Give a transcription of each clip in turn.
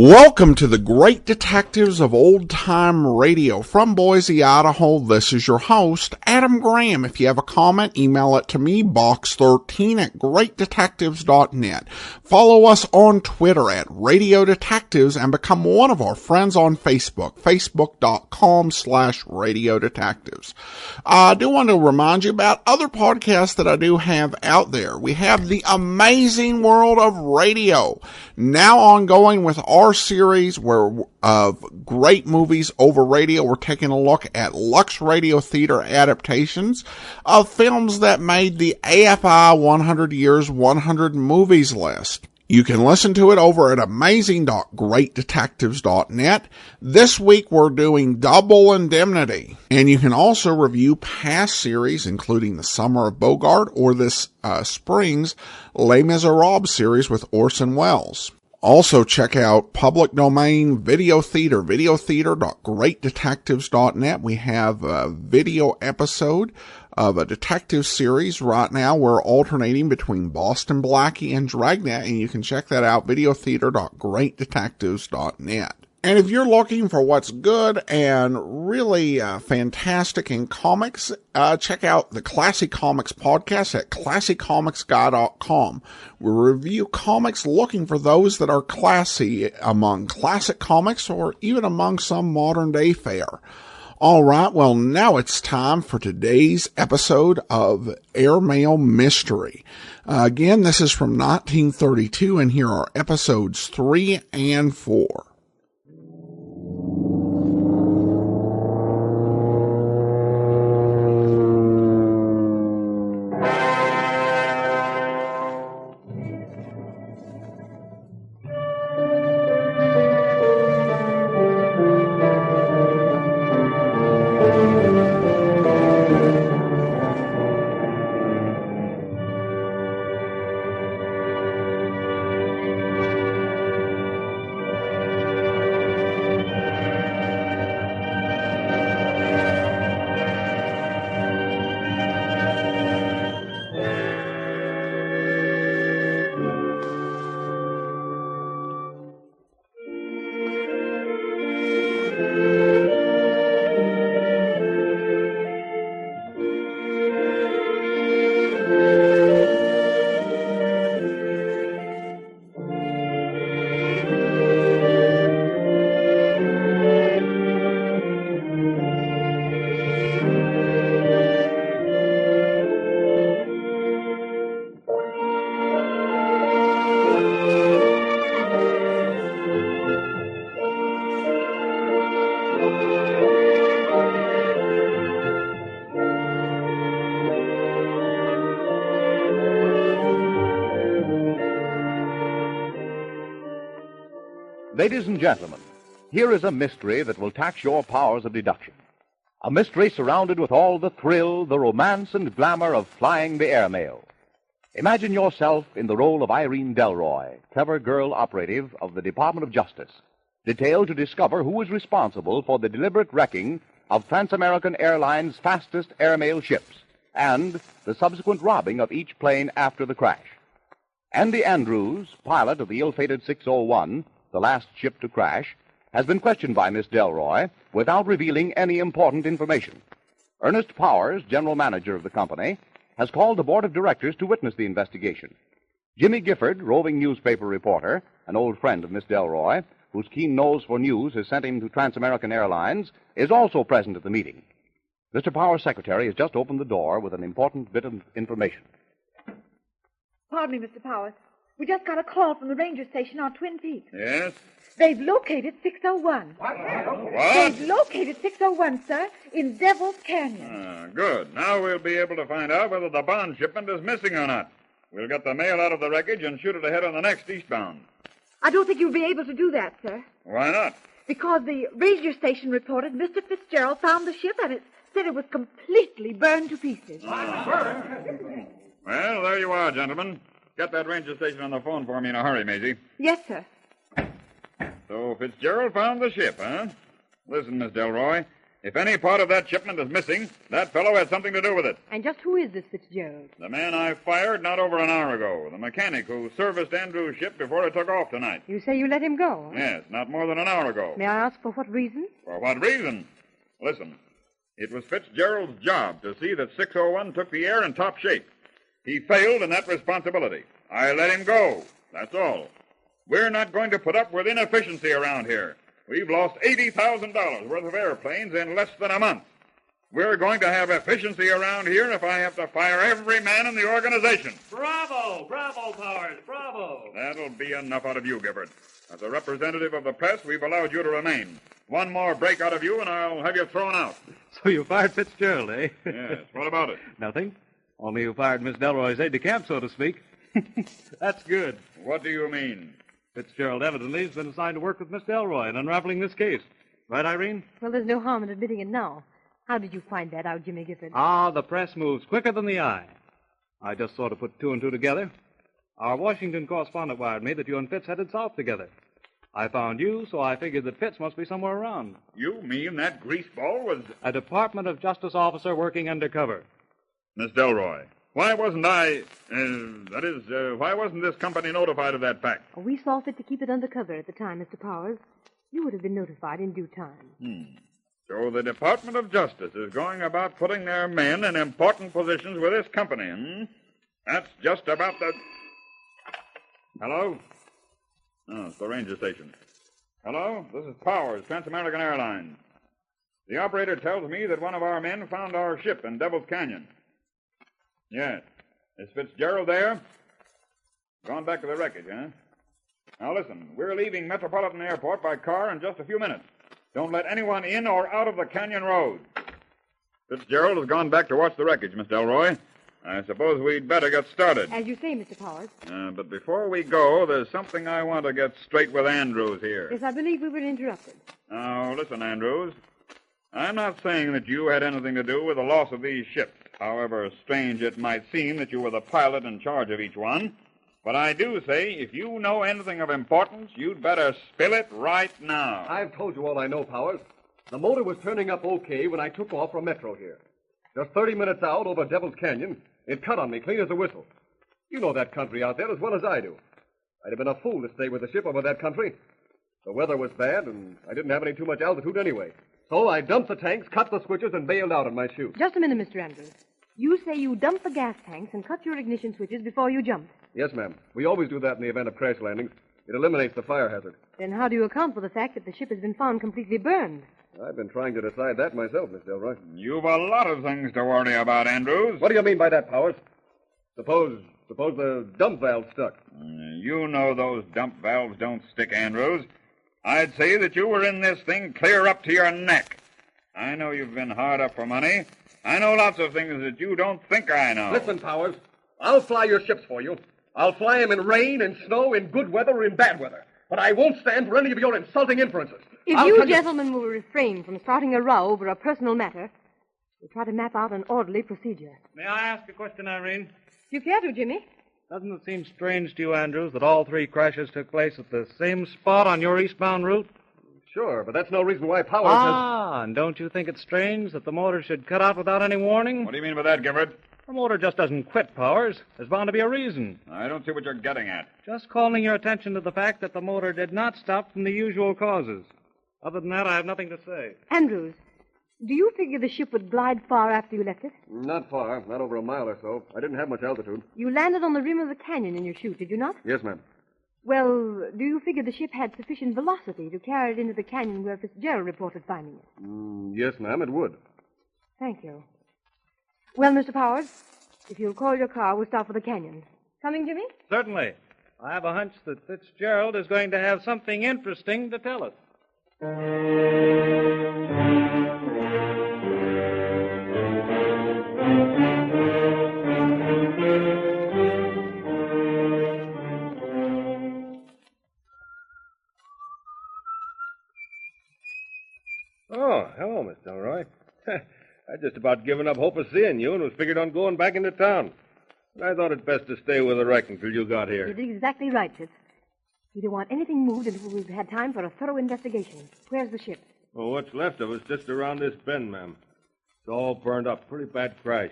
Welcome to the Great Detectives of Old Time Radio. From Boise, Idaho, this is your host, Adam Graham. If you have a comment, email it to me, box13@greatdetectives.net. Follow us on Twitter at Radio Detectives and become one of our friends on Facebook, facebook.com/Radio Detectives. I do want to remind you about other podcasts that I do have out there. We have The Amazing World of Radio, now ongoing with our series of great movies over radio. We're taking a look at Lux Radio Theater adaptations of films that made the AFI 100 Years 100 Movies list. You can listen to it over at amazing.greatdetectives.net. This week we're doing Double Indemnity. And you can also review past series, including The Summer of Bogart or this spring's Les Miserables series with Orson Welles. Also, check out Public Domain Video Theater, videotheater.greatdetectives.net. We have a video episode of a detective series right now. We're alternating between Boston Blackie and Dragnet, and you can check that out, videotheater.greatdetectives.net. And if you're looking for what's good and really fantastic in comics, check out the Classic Comics podcast at classiccomicsguy.com. We review comics looking for those that are classy among classic comics or even among some modern day fare. All right, well, now it's time for today's episode of Airmail Mystery. Again, this is from 1932, and here are episodes 3 and 4. Ladies and gentlemen, here is a mystery that will tax your powers of deduction. A mystery surrounded with all the thrill, the romance, and glamour of flying the airmail. Imagine yourself in the role of Irene Delroy, clever girl operative of the Department of Justice, detailed to discover who is responsible for the deliberate wrecking of Trans-American Airlines' fastest airmail ships and the subsequent robbing of each plane after the crash. Andy Andrews, pilot of the ill-fated 601, the last ship to crash, has been questioned by Miss Delroy without revealing any important information. Ernest Powers, general manager of the company, has called the board of directors to witness the investigation. Jimmy Gifford, roving newspaper reporter, an old friend of Miss Delroy, whose keen nose for news has sent him to Trans-American Airlines, is also present at the meeting. Mr. Powers' secretary has just opened the door with an important bit of information. Pardon me, Mr. Powers. We just got a call from the ranger station on Twin Peaks. Yes? They've located 601. What? They've located 601, sir, in Devil's Canyon. Good. Now we'll be able to find out whether the bond shipment is missing or not. We'll get the mail out of the wreckage and shoot it ahead on the next eastbound. I don't think you'll be able to do that, sir. Why not? Because the ranger station reported Mr. Fitzgerald found the ship and it said it was completely burned to pieces. Well, there you are, gentlemen. Get that ranger station on the phone for me in a hurry, Maisie. Yes, sir. So Fitzgerald found the ship, huh? Listen, Miss Delroy, If any part of that shipment is missing, that fellow had something to do with it. And just who is this Fitzgerald? The man I fired not over an hour ago. The mechanic who serviced Andrew's ship before it took off tonight. You say you let him go? Yes, not more than an hour ago. May I ask for what reason? For what reason? Listen, it was Fitzgerald's job to see that 601 took the air in top shape. He failed in that responsibility. I let him go. That's all. We're not going to put up with inefficiency around here. We've lost $80,000 worth of airplanes in less than a month. We're going to have efficiency around here if I have to fire every man in the organization. Bravo! Bravo, Powers! Bravo! That'll be enough out of you, Gibbard. As a representative of the press, we've allowed you to remain. One more break out of you, and I'll have you thrown out. So you fired Fitzgerald, eh? Yes, what about it? Nothing. Only you fired Miss Delroy's aide-de-camp, so to speak. That's good. What do you mean? Fitzgerald evidently has been assigned to work with Miss Delroy in unraveling this case. Right, Irene? Well, there's no harm in admitting it now. How did you find that out, Jimmy Gifford? The press moves quicker than the eye. I just sort of put two and two together. Our Washington correspondent wired me that you and Fitz headed south together. I found you, so I figured that Fitz must be somewhere around. You mean that greaseball was... A Department of Justice officer working undercover. Miss Delroy, why wasn't why wasn't this company notified of that fact? We saw fit to keep it undercover at the time, Mr. Powers. You would have been notified in due time. So the Department of Justice is going about putting their men in important positions with this company, That's just about the... Hello? Oh, it's the ranger station. Hello? This is Powers, Trans-American Airlines. The operator tells me that one of our men found our ship in Devil's Canyon. Yes. Is Fitzgerald there? Gone back to the wreckage, huh? Now listen, we're leaving Metropolitan Airport by car in just a few minutes. Don't let anyone in or out of the canyon road. Fitzgerald has gone back to watch the wreckage, Miss Delroy. I suppose we'd better get started. As you say, Mr. Powers. But before we go, there's something I want to get straight with Andrews here. Yes, I believe we were interrupted. Now, listen, Andrews. I'm not saying that you had anything to do with the loss of these ships, however strange it might seem that you were the pilot in charge of each one. But I do say, if you know anything of importance, you'd better spill it right now. I've told you all I know, Powers. The motor was turning up okay when I took off from Metro here. Just 30 minutes out over Devil's Canyon, it cut on me clean as a whistle. You know that country out there as well as I do. I'd have been a fool to stay with the ship over that country. The weather was bad, and I didn't have any too much altitude anyway. So I dumped the tanks, cut the switches, and bailed out on my chute. Just a minute, Mr. Andrews. You say you dumped the gas tanks and cut your ignition switches before you jumped. Yes, ma'am. We always do that in the event of crash landings. It eliminates the fire hazard. Then how do you account for the fact that the ship has been found completely burned? I've been trying to decide that myself, Miss Delroy. You've a lot of things to worry about, Andrews. What do you mean by that, Powers? Suppose the dump valve stuck. You know those dump valves don't stick, Andrews. I'd say that you were in this thing clear up to your neck. I know you've been hard up for money. I know lots of things that you don't think I know. Listen, Powers, I'll fly your ships for you. I'll fly them in rain, in snow, in good weather, or in bad weather. But I won't stand for any of your insulting inferences. If you gentlemen will refrain from starting a row over a personal matter, we'll try to map out an orderly procedure. May I ask a question, Irene? Do you care to, Jimmy? Doesn't it seem strange to you, Andrews, that all three crashes took place at the same spot on your eastbound route? Sure, but that's no reason why Powers has... And don't you think it's strange that the motor should cut out without any warning? What do you mean by that, Gibbard? The motor just doesn't quit, Powers. There's bound to be a reason. I don't see what you're getting at. Just calling your attention to the fact that the motor did not stop from the usual causes. Other than that, I have nothing to say. Andrews, do you figure the ship would glide far after you left it? Not far, not over a mile or so. I didn't have much altitude. You landed on the rim of the canyon in your chute, did you not? Yes, ma'am. Well, do you figure the ship had sufficient velocity to carry it into the canyon where Fitzgerald reported finding it? Yes, ma'am, it would. Thank you. Well, Mr. Powers, if you'll call your car, we'll start for the canyon. Coming, Jimmy? Certainly. I have a hunch that Fitzgerald is going to have something interesting to tell us. Oh, hello, Miss Delroy. I'd just about given up hope of seeing you and was figured on going back into town. But I thought it best to stay with the wreck until you got here. You did exactly right, Fitz. We don't want anything moved until we've had time for a thorough investigation. Where's the ship? Well, what's left of it's just around this bend, ma'am. It's all burned up. Pretty bad crash.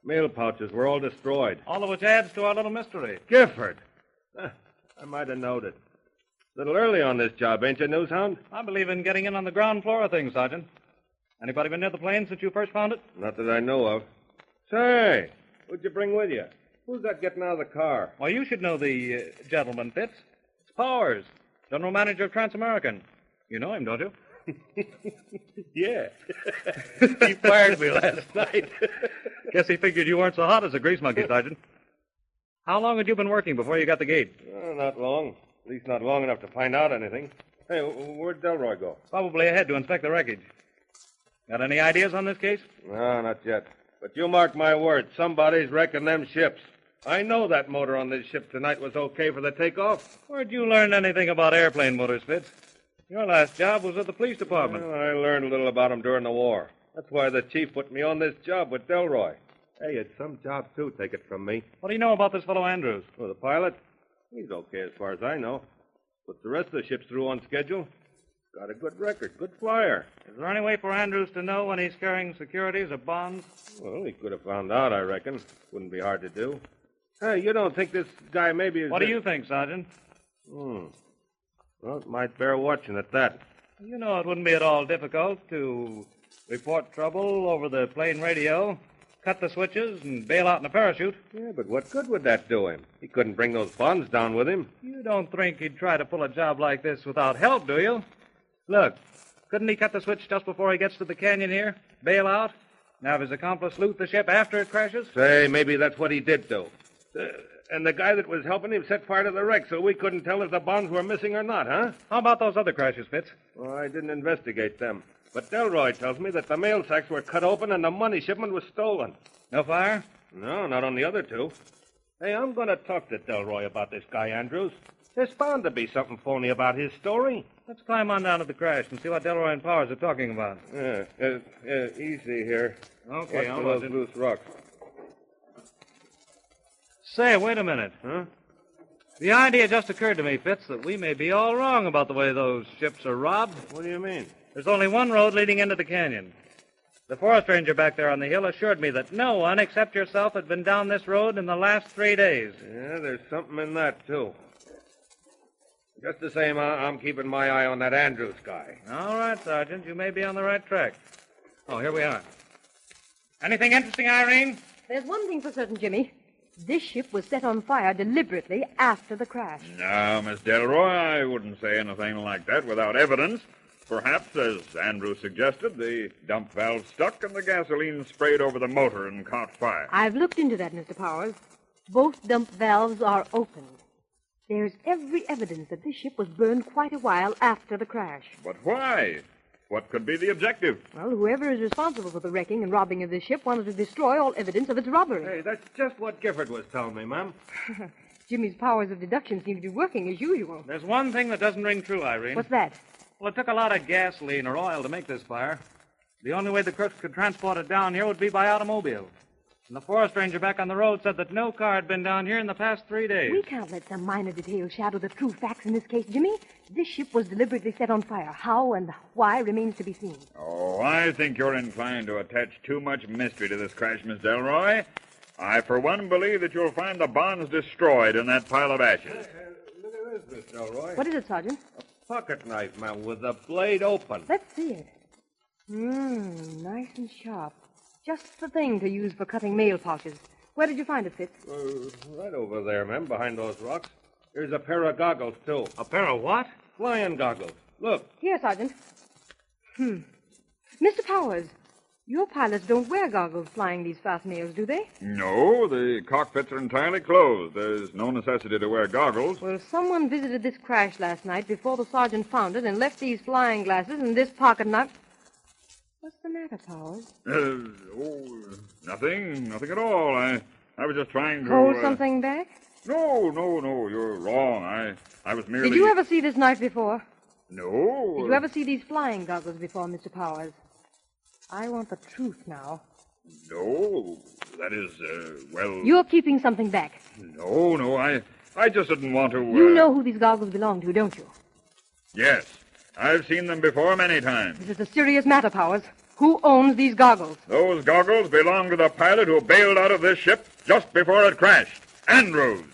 Mail pouches were all destroyed. All of which adds to our little mystery. Gifford! I might have knowed it. A little early on this job, ain't you, Newshound? I believe in getting in on the ground floor of things, Sergeant. Anybody been near the plane since you first found it? Not that I know of. Say, what'd you bring with you? Who's that getting out of the car? Well, you should know the gentleman, Fitz. It's Powers, general manager of Transamerican. You know him, don't you? Yeah. He fired me last night. Guess he figured you weren't so hot as a grease monkey, Sergeant. How long had you been working before you got the gate? Not long. At least not long enough to find out anything. Hey, where'd Delroy go? Probably ahead to inspect the wreckage. Got any ideas on this case? No, not yet. But you mark my word, somebody's wrecking them ships. I know that motor on this ship tonight was okay for the takeoff. Where'd you learn anything about airplane motors, Fitz? Your last job was at the police department. Well, I learned a little about them during the war. That's why the chief put me on this job with Delroy. Hey, it's some job, too, take it from me. What do you know about this fellow Andrews? Well, the pilot? He's okay as far as I know. Puts the rest of the ships through on schedule. Got a good record, good flyer. Is there any way for Andrews to know when he's carrying securities or bonds? Well, he could have found out, I reckon. Wouldn't be hard to do. Hey, you don't think this guy maybe is... What do you think, Sergeant? Well, it might bear watching at that. You know it wouldn't be at all difficult to report trouble over the plane radio, cut the switches, and bail out in a parachute. Yeah, but what good would that do him? He couldn't bring those bonds down with him. You don't think he'd try to pull a job like this without help, do you? Look, couldn't he cut the switch just before he gets to the canyon here, bail out, and have his accomplice loot the ship after it crashes? Say, maybe that's what he did do. And the guy that was helping him set fire to the wreck so we couldn't tell if the bonds were missing or not, huh? How about those other crashes, Fitz? Well, I didn't investigate them. But Delroy tells me that the mail sacks were cut open and the money shipment was stolen. No fire? No, not on the other two. Hey, I'm going to talk to Delroy about this guy, Andrews. There's bound to be something phony about his story. Let's climb on down to the crash and see what Delroy and Powers are talking about. Easy here. Okay, Watch for those loose rocks. Say, wait a minute. Huh? The idea just occurred to me, Fitz, that we may be all wrong about the way those ships are robbed. What do you mean? There's only one road leading into the canyon. The forest ranger back there on the hill assured me that no one except yourself had been down this road in the last 3 days. Yeah, there's something in that, too. Just the same, I'm keeping my eye on that Andrews guy. All right, Sergeant. You may be on the right track. Oh, here we are. Anything interesting, Irene? There's one thing for certain, Jimmy. This ship was set on fire deliberately after the crash. No, Miss Delroy, I wouldn't say anything like that without evidence. Perhaps, as Andrew suggested, the dump valve stuck and the gasoline sprayed over the motor and caught fire. I've looked into that, Mr. Powers. Both dump valves are opened. There's every evidence that this ship was burned quite a while after the crash. But why? What could be the objective? Well, whoever is responsible for the wrecking and robbing of this ship wanted to destroy all evidence of its robbery. Hey, that's just what Gifford was telling me, ma'am. Jimmy's powers of deduction seem to be working as usual. There's one thing that doesn't ring true, Irene. What's that? Well, it took a lot of gasoline or oil to make this fire. The only way the crooks could transport it down here would be by automobile. And the forest ranger back on the road said that no car had been down here in the past 3 days. We can't let some minor details shadow the true facts in this case, Jimmy. This ship was deliberately set on fire. How and why remains to be seen. Oh, I think you're inclined to attach too much mystery to this crash, Miss Delroy. I, for one, believe that you'll find the bonds destroyed in that pile of ashes. Look at this, Miss Delroy. What is it, Sergeant? A pocket knife, ma'am, with the blade open. Let's see it. Nice and sharp. Just the thing to use for cutting mail pouches. Where did you find it, Fitz? Right over there, ma'am, behind those rocks. Here's a pair of goggles, too. A pair of what? Flying goggles. Look. Here, Sergeant. Mr. Powers, your pilots don't wear goggles flying these fast mails, do they? No, the cockpits are entirely closed. There's no necessity to wear goggles. Well, someone visited this crash last night before the sergeant found it and left these flying glasses and this pocket knife. What's the matter, Powers? Nothing at all. I was just trying to... Hold something back? No, you're wrong. I was merely... Did you ever see this knife before? No. Did you ever see these flying goggles before, Mr. Powers? I want the truth now. No, that is, well... You're keeping something back. No, I just didn't want to... You know who these goggles belong to, don't you? Yes. I've seen them before many times. This is a serious matter, Powers. Who owns these goggles? Those goggles belong to the pilot who bailed out of this ship just before it crashed. Andrews.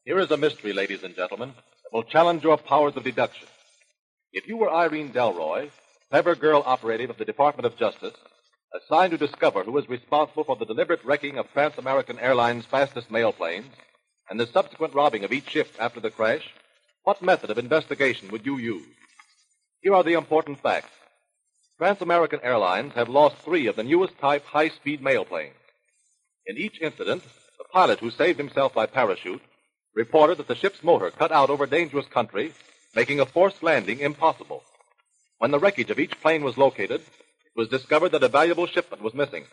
Here is a mystery, ladies and gentlemen, that will challenge your powers of deduction. If you were Irene Delroy, clever girl operative of the Department of Justice, assigned to discover who is responsible for the deliberate wrecking of Trans-American Airlines' fastest mail planes and the subsequent robbing of each ship after the crash, what method of investigation would you use? Here are the important facts. Trans-American Airlines have lost 3 of the newest type high-speed mail planes. In each incident, the pilot who saved himself by parachute reported that the ship's motor cut out over dangerous country, making a forced landing impossible. When the wreckage of each plane was located, it was discovered that a valuable shipment was missing.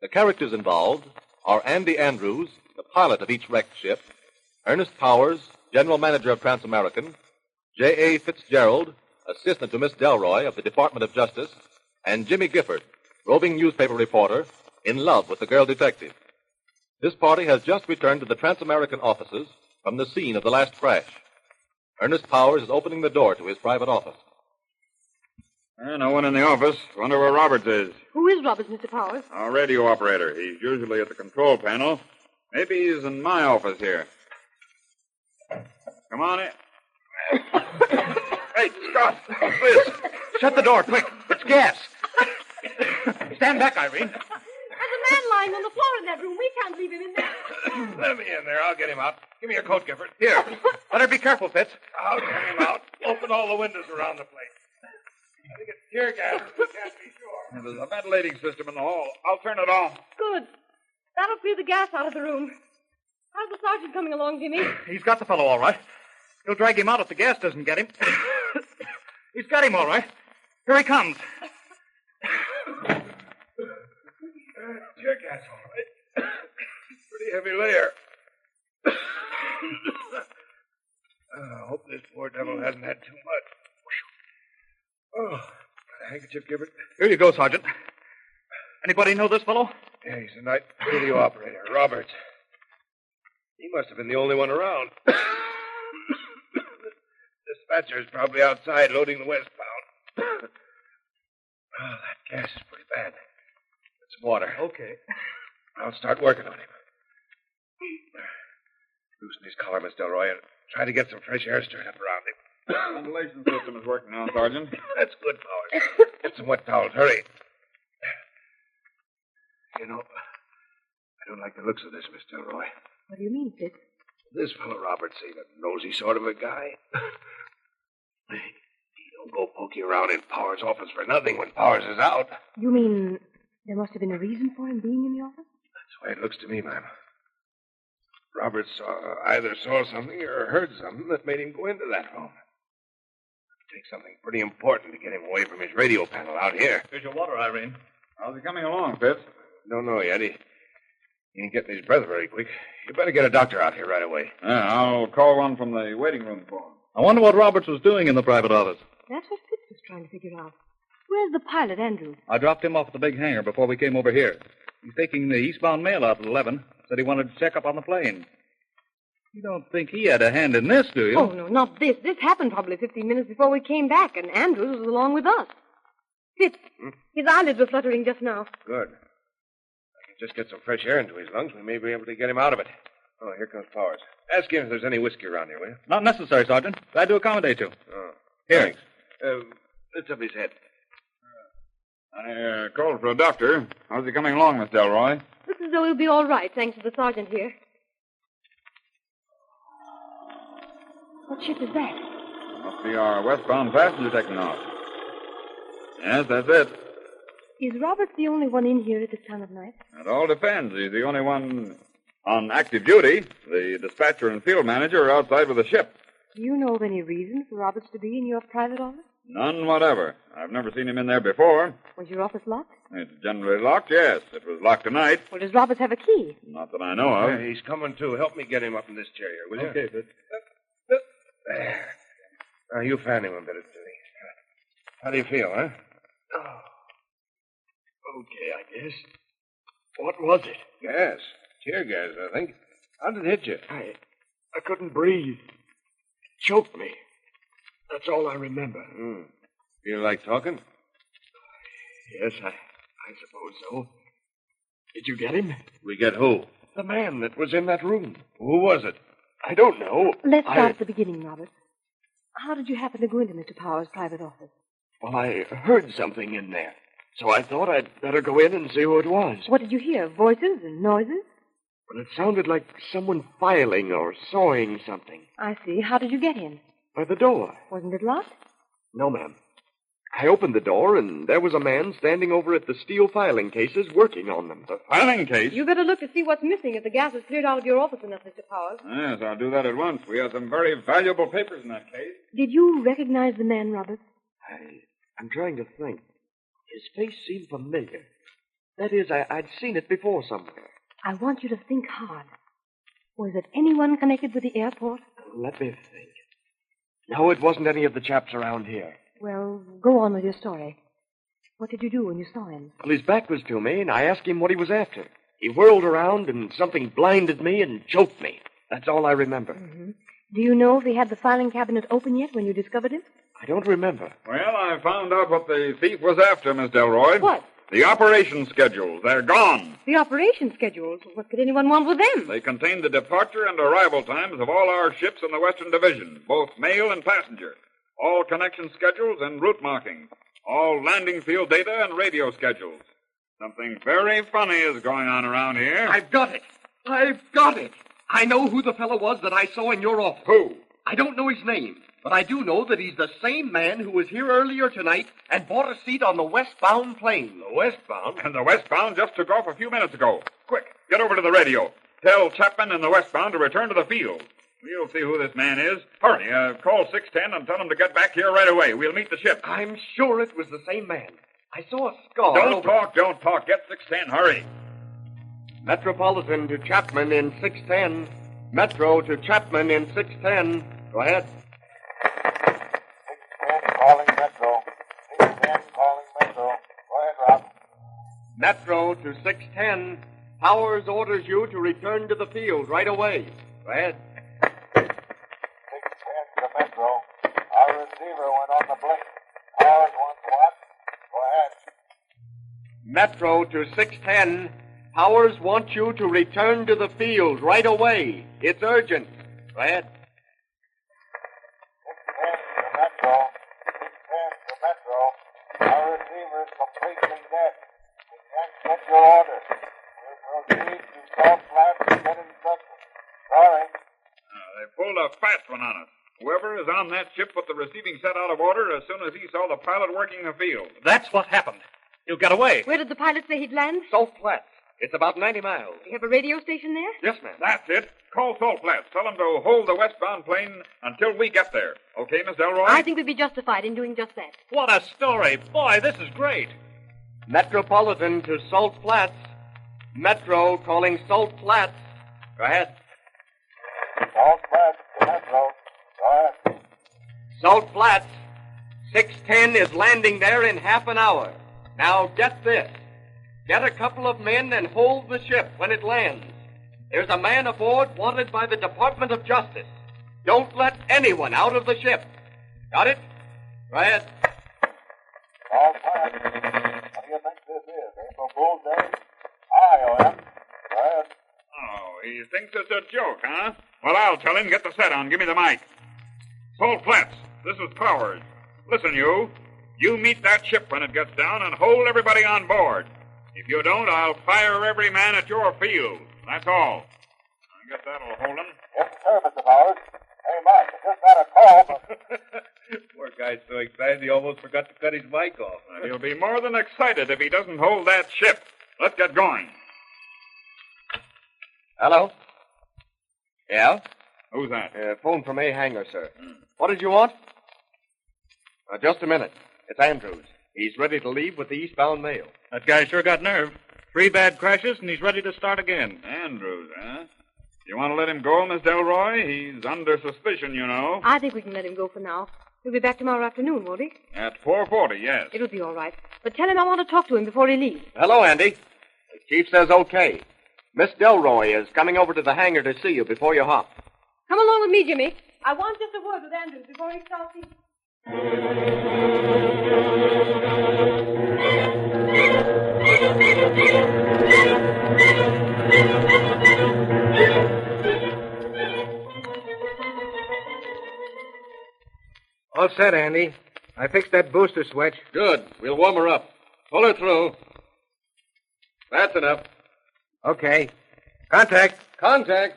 The characters involved are Andy Andrews, the pilot of each wrecked ship, Ernest Powers, general manager of Trans-American, J.A. Fitzgerald, assistant to Miss Delroy of the Department of Justice, and Jimmy Gifford, roving newspaper reporter, in love with the girl detective. This party has just returned to the Trans-American offices from the scene of the last crash. Ernest Powers is opening the door to his private office. No one in the office. Wonder where Roberts is. Who is Roberts, Mr. Powers? Our radio operator. He's usually at the control panel. Maybe he's in my office here. Come on in. Hey, Scott, what's this? Shut the door, quick. It's gas. Stand back, Irene. There's a man lying on the floor in that room. We can't leave him in there. Let me in there. I'll get him out. Give me your coat, Gifford. Here. Better be careful, Fitz. I'll get him out. Open all the windows around the place. I think it's tear gas. We can't be sure. There's a ventilating system in the hall. I'll turn it on. Good. That'll free the gas out of the room. How's the sergeant coming along, Jimmy? He's got the fellow all right. He'll drag him out if the gas doesn't get him. He's got him all right. Here he comes. Tear gas, all right. Pretty heavy layer. I hope this poor devil hasn't had too much. Oh, got a handkerchief, Gifford? Here you go, Sergeant. Anybody know this fellow? Yeah, he's a night radio operator, Roberts. He must have been the only one around. The dispatcher's probably outside loading the westbound. Oh, that gas is pretty bad. Get some water. Okay. I'll start working on him. Loosen his collar, Miss Delroy, and try to get some fresh air stirred up around him. Ventilation system is working now, Sergeant. That's good, Powers. Get some wet towels. Hurry. You know, I don't like the looks of this, Miss Delroy. What do you mean, Fitz? This fellow Roberts ain't a nosy sort of a guy. He don't go poking around in Powers' office for nothing when Powers is out. You mean there must have been a reason for him being in the office? That's the way it looks to me, ma'am. Roberts either saw something or heard something that made him go into that room. It'd take something pretty important to get him away from his radio panel out here. Here's your water, Irene. How's he coming along, Fitz? Don't know yet. He ain't getting his breath very quick. You better get a doctor out here right away. Yeah, I'll call one from the waiting room for him. I wonder what Roberts was doing in the private office. That's what Fitz was trying to figure out. Where's the pilot, Andrews? I dropped him off at the big hangar before we came over here. He's taking the eastbound mail out at 11. Said he wanted to check up on the plane. You don't think he had a hand in this, do you? Oh, no, not this. This happened probably 15 minutes before we came back, and Andrews was along with us. Fitz, his eyelids were fluttering just now. Good. I can just get some fresh air into his lungs. We may be able to get him out of it. Oh, here comes Powers. Ask him if there's any whiskey around here, will you? Not necessary, Sergeant. Glad to accommodate you. Oh, Here. thanks. Lift up his head. I called for a doctor. How's he coming along, Miss Delroy? Looks as though he'll be all right, thanks to the sergeant here. What ship is that? Must be our westbound passenger taking off. Yes, that's it. Is Roberts the only one in here at this time of night? It all depends. He's the only one On active duty, the dispatcher and field manager are outside with the ship. Do you know of any reason for Roberts to be in your private office? None whatever. I've never seen him in there before. Was your office locked? It's generally locked, yes. It was locked tonight. Well, does Roberts have a key? Not that I know of. He's coming, too. Help me get him up in this chair here, will you? Okay, but There. Now, you fan him a bit, Billy. How do you feel, huh? Oh. Okay, I guess. What was it? Gas. Tear gas, I think. How did it hit you? I couldn't breathe. Choked me. That's all I remember. Feel like talking? Yes, I suppose so. Did you get him? We get who? The man that was in that room. Who was it? I don't know. Let's start at the beginning, Roberts. How did you happen to go into Mr. Powers' private office? Well, I heard something in there. So I thought I'd better go in and see who it was. What did you hear? Voices and noises? Well, it sounded like someone filing or sawing something. I see. How did you get in? By the door. Wasn't it locked? No, ma'am. I opened the door, and there was a man standing over at the steel filing cases working on them. The filing case? You better look to see what's missing if the gas is cleared out of your office enough, Mr. Powers. Yes, I'll do that at once. We have some very valuable papers in that case. Did you recognize the man, Roberts? I'm trying to think. His face seemed familiar. That is, I'd seen it before somewhere. I want you to think hard. Was it anyone connected with the airport? Let me think. No, it wasn't any of the chaps around here. Well, go on with your story. What did you do when you saw him? Well, his back was to me, and I asked him what he was after. He whirled around, and something blinded me and choked me. That's all I remember. Mm-hmm. Do you know if he had the filing cabinet open yet when you discovered him? I don't remember. Well, I found out what the thief was after, Miss Delroy. What? The operation schedules. They're gone. The operation schedules? What could anyone want with them? They contain the departure and arrival times of all our ships in the Western Division, both mail and passenger. All connection schedules and route markings. All landing field data and radio schedules. Something very funny is going on around here. I've got it. I've got it. I know who the fellow was that I saw in your office. Who? I don't know his name, but I do know that he's the same man who was here earlier tonight and bought a seat on the westbound plane. The westbound? And the westbound just took off a few minutes ago. Quick, get over to the radio. Tell Chapman and the westbound to return to the field. We'll see who this man is. Hurry, call 610 and tell him to get back here right away. We'll meet the ship. I'm sure it was the same man. I saw a scar. Don't talk. Get 610. Hurry. Metropolitan to Chapman in 610. Metro to Chapman in 610. Go ahead. 610 calling Metro. 610 calling Metro. Go ahead, Rob. Metro to 610. Powers orders you to return to the field right away. Go ahead. 610 to Metro. Our receiver went on the blink. Powers wants what? Go ahead. Metro to 610. Powers wants you to return to the field right away. It's urgent. Go ahead. 610 to Metro. 610 to Metro. Our receiver is completely dead. We can't get your order. We'll proceed to Salt Flats and get instructions. Sorry. They pulled a fast one on us. Whoever is on that ship put the receiving set out of order as soon as he saw the pilot working the field. That's what happened. You got away. Where did the pilot say he'd land? Salt Flats. It's about 90 miles. Do you have a radio station there? Yes, ma'am. That's it. Call Salt Flats. Tell them to hold the westbound plane until we get there. Okay, Miss Delroy? I think we'd be justified in doing just that. What a story. Boy, this is great. Metropolitan to Salt Flats. Metro calling Salt Flats. Go ahead. Salt Flats to Metro. Go ahead. Salt Flats. 610 is landing there in half an hour. Now get this. Get a couple of men and hold the ship when it lands. There's a man aboard wanted by the Department of Justice. Don't let anyone out of the ship. Got it? Go ahead. Salt Flats. What do you think this is? April Fool's Day? IOM. Go ahead. Oh, he thinks it's a joke, huh? Well, I'll tell him. Get the set on. Give me the mic. Salt Flats, this is Powers. Listen, you. You meet that ship when it gets down and hold everybody on board. If you don't, I'll fire every man at your field. That's all. I guess that'll hold him. Yes, sir, Mr. Powers. Hey, Mike, I just got a call, but... Poor guy's so excited he almost forgot to cut his mic off. He'll be more than excited if he doesn't hold that ship. Let's get going. Hello? Yeah? Who's that? Phone from A hangar, sir. What did you want? Just a minute. It's Andrews. He's ready to leave with the eastbound mail. That guy sure got nerve. 3 bad crashes, and he's ready to start again. Andrews, huh? You want to let him go, Miss Delroy? He's under suspicion, you know. I think we can let him go for now. He'll be back tomorrow afternoon, won't he? At 4:40, yes. It'll be all right. But tell him I want to talk to him before he leaves. Hello, Andy. The chief says okay. Miss Delroy is coming over to the hangar to see you before you hop. Come along with me, Jimmy. I want just a word with Andrews before he starts leaving. All set, Andy. I fixed that booster switch. Good. We'll warm her up. Pull her through. That's enough. Okay. Contact. Contact.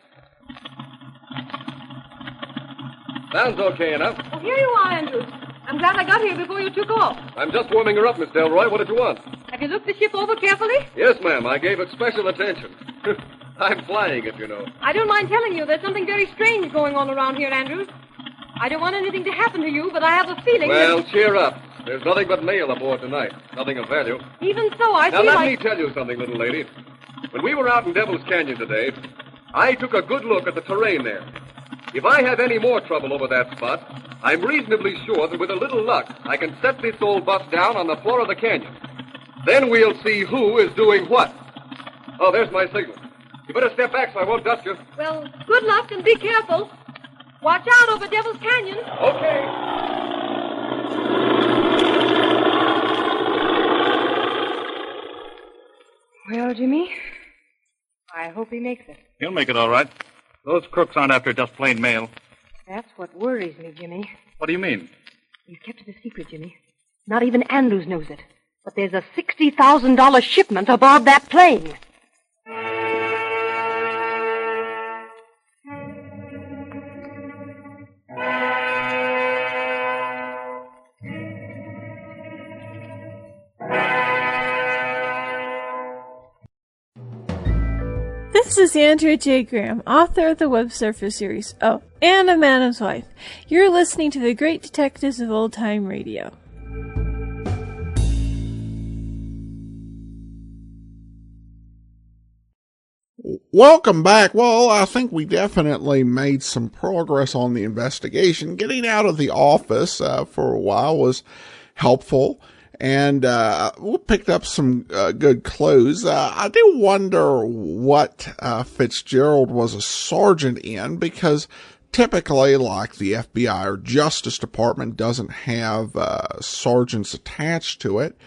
Sounds okay enough. Oh, here you are, Andrews. I'm glad I got here before you took off. I'm just warming her up, Miss Delroy. What did you want? Have you looked the ship over carefully? Yes, ma'am. I gave it special attention. I'm flying it, you know. I don't mind telling you there's something very strange going on around here, Andrews. I don't want anything to happen to you, but I have a feeling Well, cheer up. There's nothing but mail aboard tonight. Nothing of value. Even so, I Now, feel let like... me tell you something, little lady. When we were out in Devil's Canyon today, I took a good look at the terrain there. If I have any more trouble over that spot, I'm reasonably sure that with a little luck, I can set this old bus down on the floor of the canyon. Then we'll see who is doing what. Oh, there's my signal. You better step back so I won't dust you. Well, good luck and be careful. Watch out over Devil's Canyon. Okay. Well, Jimmy, I hope he makes it. He'll make it all right. Those crooks aren't after just plain mail. That's what worries me, Jimmy. What do you mean? You've kept it a secret, Jimmy. Not even Andrews knows it. But there's a $60,000 shipment aboard that plane. This is Andrea J. Graham, author of the Web Surfer series. Oh, and a Madam's Wife. You're listening to the Great Detectives of Old Time Radio. Welcome back. Well, I think we definitely made some progress on the investigation. Getting out of the office for a while was helpful. And we picked up some good clues. I do wonder what Fitzgerald was a sergeant in, because typically, like the FBI or Justice Department, doesn't have sergeants attached to it,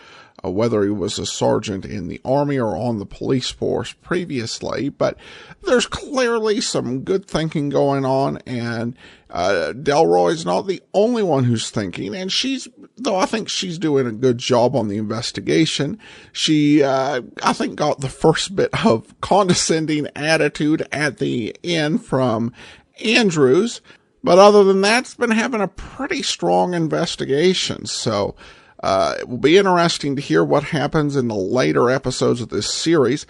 whether he was a sergeant in the Army or on the police force previously. But there's clearly some good thinking going on, and Delroy's not the only one who's thinking, and though I think she's doing a good job on the investigation, she, I think, got the first bit of condescending attitude at the end from Andrews, but other than that, it's been having a pretty strong investigation. So it will be interesting to hear what happens in the later episodes of this series.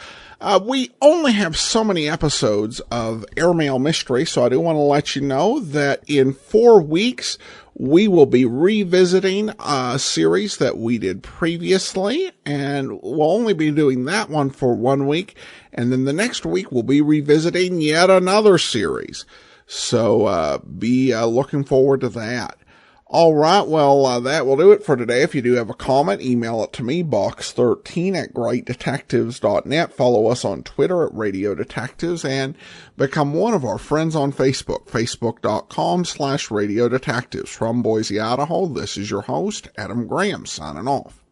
We only have so many episodes of Airmail Mystery, so I do want to let you know that in 4 weeks, we will be revisiting a series that we did previously, and we'll only be doing that one for 1 week, and then the next week we'll be revisiting yet another series. So be looking forward to that. All right, well, that will do it for today. If you do have a comment, email it to me, box13@greatdetectives.net. Follow us on Twitter at Radio Detectives, and become one of our friends on Facebook, facebook.com/Radio Detectives. From Boise, Idaho, this is your host, Adam Graham, signing off.